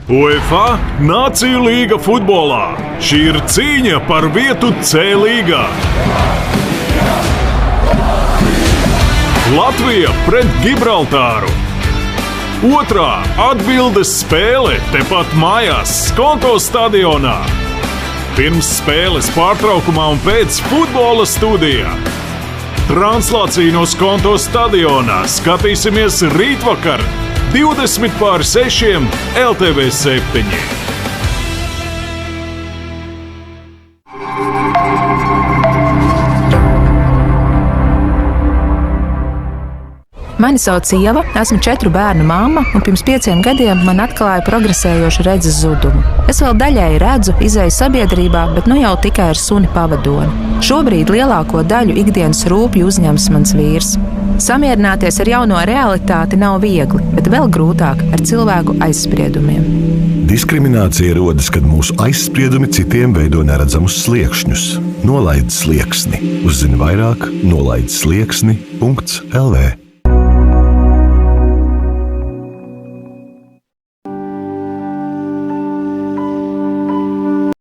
UEFA Nāciju līga futbolā. Šī ir cīņa par vietu C līgā. Latvija pret Gibraltāru. Otrā atbildes spēle tepat mājās, Skonto stadionā. Pirms spēles pārtraukumā un pēc futbola studijā. Translācija no Skonto stadionā skatīsimies rītvakar 20:6 LTV 7. Mani sauc Ieva, esmu 4 bērnu mamma, un pirms 5 gadiem man atklāja progresējošu redzes zudumu. Es vēl daļēji redzu, izēju sabiedrībā, bet nu jau tikai ar suni pavadoni. Šobrīd lielāko daļu ikdienas rūpju uzņems mans vīrs. Samierināties ar jauno realitāti nav viegli, bet vēl grūtāk ar cilvēku aizspriedumiem. Diskriminācija rodas, kad mūsu aizspriedumi citiem veido neredzamus sliekšņus. Nolaid slieksni. Uzzini vairāk nolaidslieksni.lv